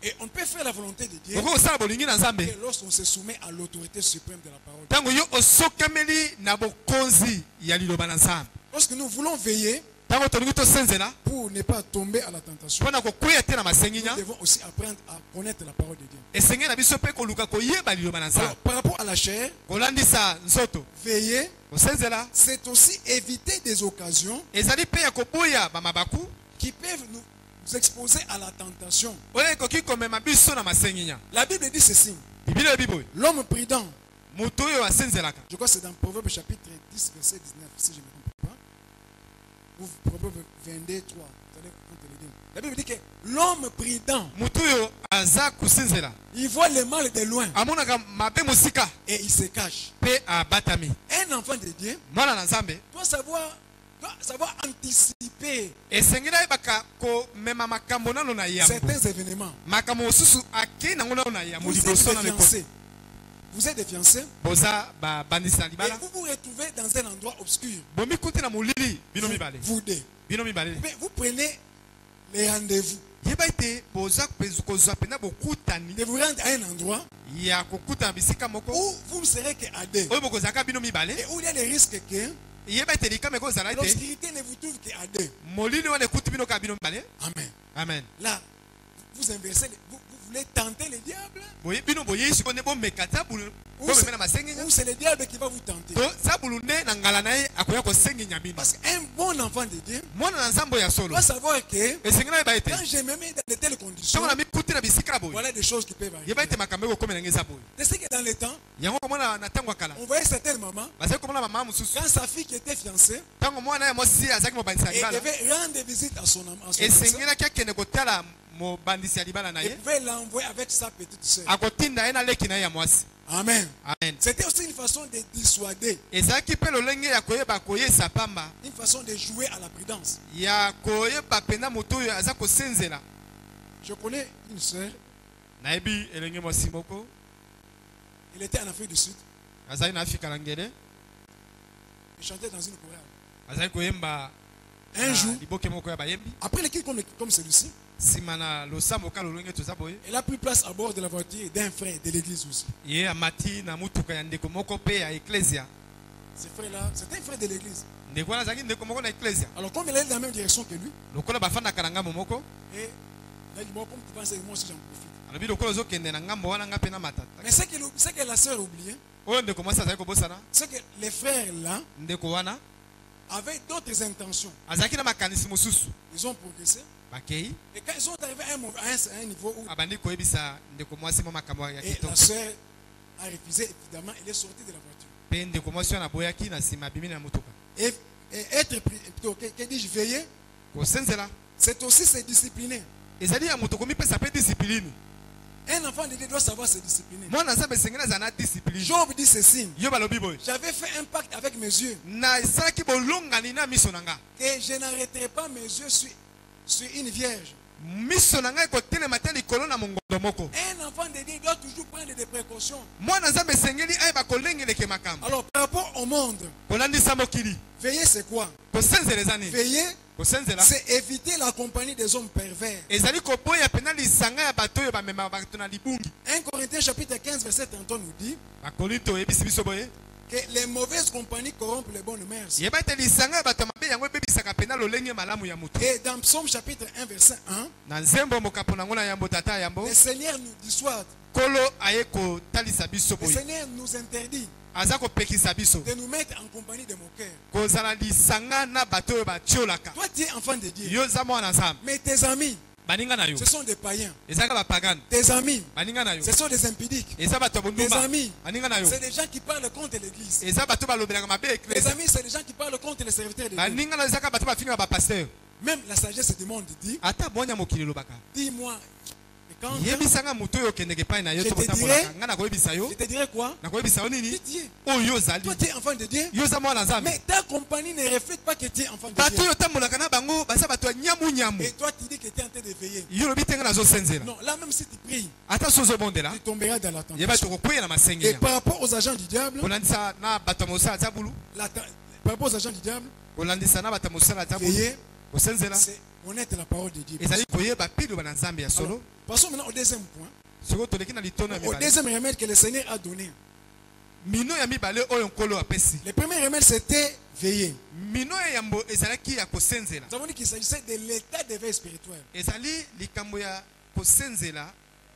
Et on peut faire la volonté de Dieu que lorsqu'on se soumet à l'autorité suprême de la parole de Dieu. Lorsque nous voulons veiller pour ne pas tomber à la tentation, nous devons aussi apprendre à connaître la parole de Dieu. Alors, par rapport à la chair, veiller, c'est aussi éviter des occasions qui peuvent nous exposer à la tentation. La Bible dit ceci: l'homme prudent, je crois que c'est dans Proverbe chapitre 10 verset 19 si je ne me trompe pas, ou Proverbe 22 3, vous allez entendre les deux. La Bible dit que l'homme prudent, il voit le mal de loin et il se cache. Un enfant de Dieu doit savoir anticiper certains événements. Vous êtes des fiancés et vous vous retrouvez dans un endroit obscur. Vous deux. Mais vous prenez les rendez-vous de vous rendre à un endroit où vous ne serez qu'à deux et où il y a le risque que l'obscurité ne vous trouve qu'à deux. Amen. Amen. Là, vous inversez, vous voulez tenter le diable, ou c'est le diable qui va vous tenter. Parce qu'un bon enfant de Dieu doit savoir que quand je me mets dans de telles conditions, voilà des choses qui peuvent arriver. C'est ce que dans le temps, on voyait certaines mamans, quand sa fille qui était fiancée, elle devait rendre visite à son fiancé, elle pouvait l'envoyer avec sa petite soeur. Amen. C'était aussi une façon de dissuader, une façon de jouer à la prudence. Je connais une soeur, elle était en Afrique du Sud, elle chantait dans une chorale. Un jour, après le culte comme celui-ci, elle a pris place à bord de la voiture d'un frère de l'église aussi. Ce frère-là, c'était un frère de l'église. Alors comme il est dans la même direction que lui, et là, il dit, bon, comme tu penses, moi aussi j'en profite. Mais ce que la sœur a oublié, c'est que les frères là avaient d'autres intentions. Ils ont progressé. Et quand ils sont arrivés à un niveau où et la sœur a refusé, évidemment, elle est sortie de la voiture. Et être plutôt, que dis-je, veiller, c'est aussi se discipliner. Un enfant de Dieu doit savoir se discipliner. Job dit ceci: j'avais fait un pacte avec mes yeux que je n'arrêterai pas mes yeux sur une vierge. Un enfant de Dieu doit toujours prendre des précautions. Alors par rapport au monde, veiller c'est quoi? Veiller, c'est éviter la compagnie des hommes pervers. 1 Corinthiens chapitre 15 verset 30 nous dit que les mauvaises compagnies corrompent les bonnes mœurs. Et dans Psaume chapitre 1 verset 1, le Seigneur nous dissuade. Le Seigneur nous interdit de nous mettre en compagnie de moqueurs. Toi tu es enfant de Dieu, mais tes amis, ce sont des païens. Tes amis, ce sont des impudiques. Tes amis, c'est des gens qui parlent contre l'église. Tes amis, c'est des gens qui parlent contre les serviteurs de Dieu. Même la sagesse du monde dit, dis-moi, je te dirais quoi? Toi tu es enfant de Dieu, mais ta compagnie ne reflète pas que tu es enfant de Dieu. Et toi tu dis que tu es en train de veiller. Non, là même si tu pries, tu tomberas dans la tentation. Et par rapport aux agents du diable, veiller, c'est connaître la parole de Dieu. Alors, passons maintenant au deuxième point. Au deuxième remède que le Seigneur a donné. Le premier remède c'était veiller. Nous avons dit qu'il s'agissait de l'état d'éveil spirituel.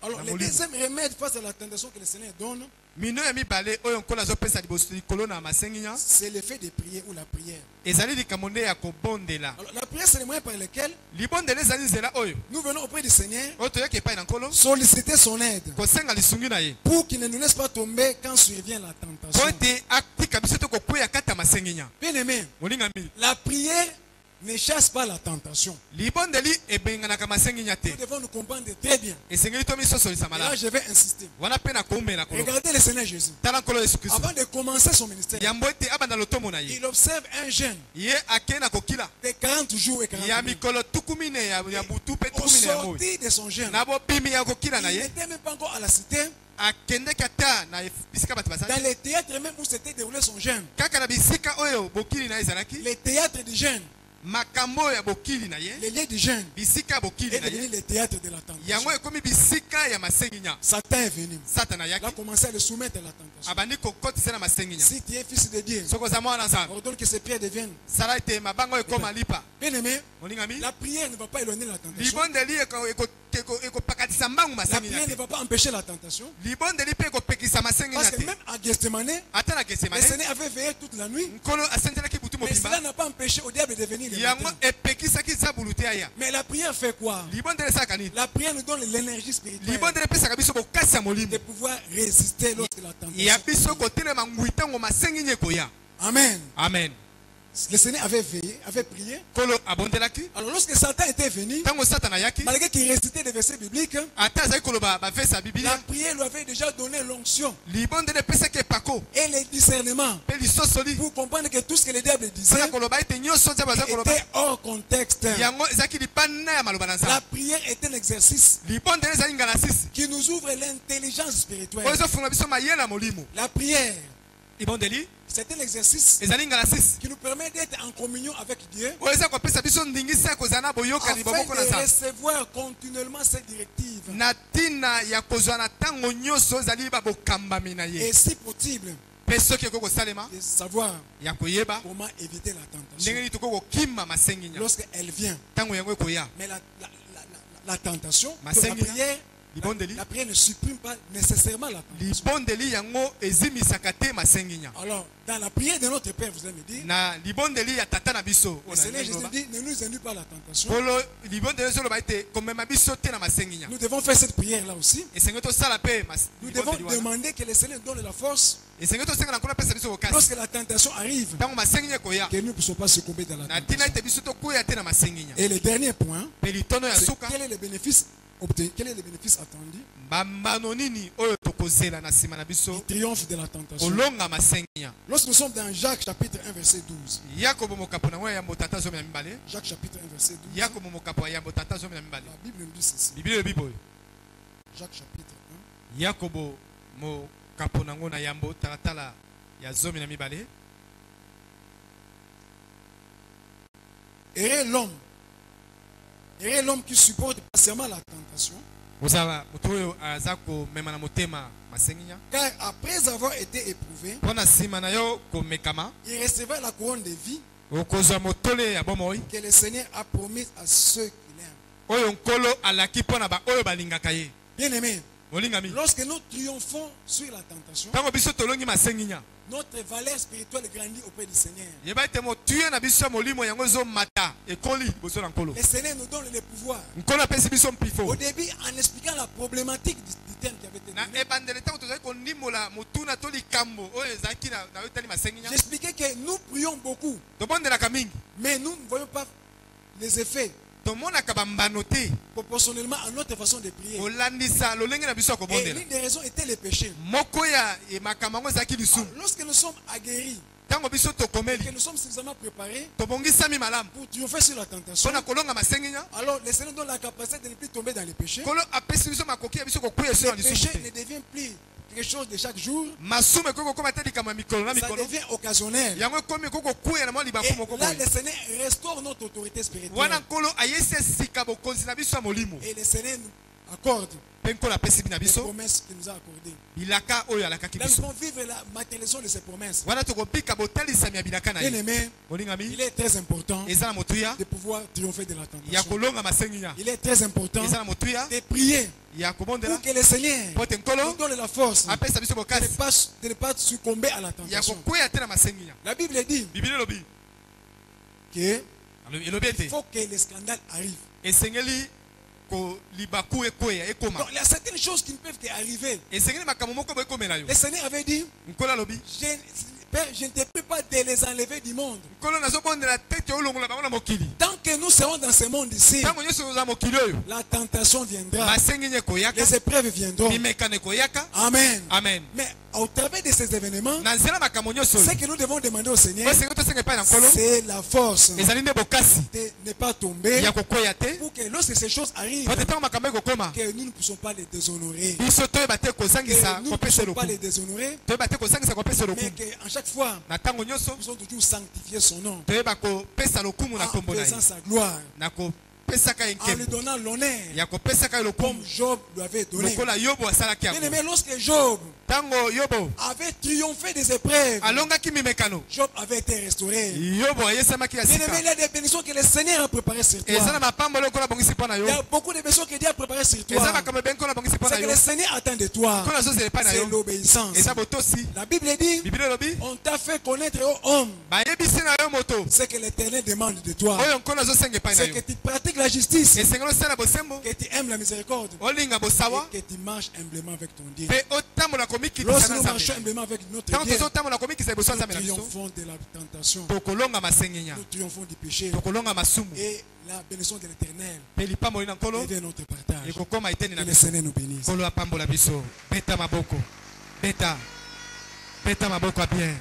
Alors le deuxième remède face à la tentation que le Seigneur donne, c'est le fait de prier ou la prière. Alors la prière c'est le moyen par lequel nous venons auprès du Seigneur solliciter son aide pour qu'il ne nous laisse pas tomber quand survient la tentation. Bien aimé, la prière ne chasse pas la tentation. Nous devons nous comprendre très bien. Et là, je vais insister. Regardez le Seigneur Jésus. Avant de commencer son ministère, il observe un jeune de 40 jours et 40 nuits. Au sortir de son jeûne, il n'était même pas encore à la cité. Dans les théâtres même où s'était déroulé son jeûne, les théâtres du jeûne, les lieux du jeûne est devenu le théâtre de la tentation. Satan est venu. Il a commencé à le soumettre à la tentation. Si tu es fils de Dieu, ordonne que ces pierres deviennent. Bien aimé, la prière ne va pas éloigner la tentation. La prière ne va pas empêcher la tentation. Parce que même à Gethsemane, le Seigneur avait veillé toute la nuit. Mais cela n'a pas empêché au diable de venir. Mais la prière fait quoi? La prière nous donne l'énergie spirituelle de pouvoir résister lorsque la tentation. Amen. Amen. Le Seigneur avait veillé, avait prié. Alors lorsque Satan était venu, malgré qu'il récitait des versets bibliques, la prière lui avait déjà donné l'onction et le discernement pour comprendre que tout ce que le diable disait était hors contexte. La prière est un exercice qui nous ouvre l'intelligence spirituelle. La prière, c'est un exercice qui nous permet d'être en communion avec Dieu afin de recevoir continuellement ses directives. Et si possible, mais ce qui est salema de savoir ya koyeba comment éviter la tentation ndenge ni toko kima masenginya lorsqu'elle vient. tango yango koya Mais la tentation, la prière ne supprime pas nécessairement la tentation. Alors, dans la prière de notre Père, vous allez me dire, le Seigneur Jésus dit, ne nous induis pas la tentation. Nous devons faire cette prière-là aussi. Nous devons demander que le Seigneur donne la force. Lorsque la tentation arrive, que nous ne puissions pas succomber dans la tentation. Et le dernier point, c'est quel est le bénéfice obtenu, quel est le bénéfice attendu? Le triomphe de la tentation. Lorsque nous sommes dans Jacques chapitre 1 verset 12. Jacques chapitre 1 verset 12. La Bible nous dit ceci. Jacques chapitre 1. Et l'homme qui supporte patiemment la tentation. Car après avoir été éprouvé, il recevra la couronne de vie que le Seigneur a promise à ceux qui l'aiment. Bien aimé, lorsque nous triomphons sur la tentation, notre valeur spirituelle grandit auprès du Seigneur. Le Seigneur nous donne le pouvoir. Au début, en expliquant la problématique du thème qui avait été donné, j'expliquais que nous prions beaucoup, mais nous ne voyons pas les effets proportionnellement à notre façon de prier. Et l'une des raisons était le péché. Lorsque nous sommes aguerris, que nous sommes suffisamment préparés pour triompher sur la tentation, alors le Seigneur donne la capacité de ne plus tomber dans le péché. Le péché ne devient plus quelque chose de chaque jour. Ça devient occasionnel. Et là, le Seigneur restaure notre autorité spirituelle. Et le Seigneur nous accorde les promesses qu'il nous a accordées. Là, nous pouvons vivre la matérialisation de ces promesses. Bien aimé, il est très important de pouvoir triompher de la tentation. Il est très important de prier pour que le Seigneur nous donne la force de ne pas succomber à la tentation. La Bible dit qu'il faut que les scandales arrivent. Donc, il y a certaines choses qui ne peuvent qu'arriver. Le Seigneur avait dit, Père, je ne te prie pas de les enlever du monde. Tant que nous serons dans ce monde ici, la tentation viendra, les épreuves viendront. Amen. Amen. Mais au travers de ces événements, ce que nous devons demander au Seigneur, c'est la force de ne pas tomber, pour que lorsque ces choses arrivent, que nous ne puissions pas les déshonorer. Que nous ne puissions pas les déshonorer, mais qu'à chaque fois, nous puissions toujours sanctifier son nom, en faisant sa gloire, en lui donnant l'honneur comme Job lui avait donné. Bien aimé, lorsque Job avait triomphé des épreuves, Job avait été restauré. Bien aimé, il y a des bénédictions que le Seigneur a préparées sur toi. Il y a beaucoup de bénédictions que Dieu a préparées sur toi. C'est que le Seigneur attend de toi, c'est l'obéissance. La Bible dit, on t'a fait connaître aux hommes ce que l'Éternel demande de toi. C'est que tu pratiques la justice, que tu aimes la miséricorde, et que tu marches humblement avec ton Dieu. Lorsque nous marchons humblement avec notre Dieu, nous triomphons de la tentation, nous triomphons du péché, et la bénédiction de l'Éternel devient notre partage. Que le Seigneur nous bénisse. Beta maboko bien.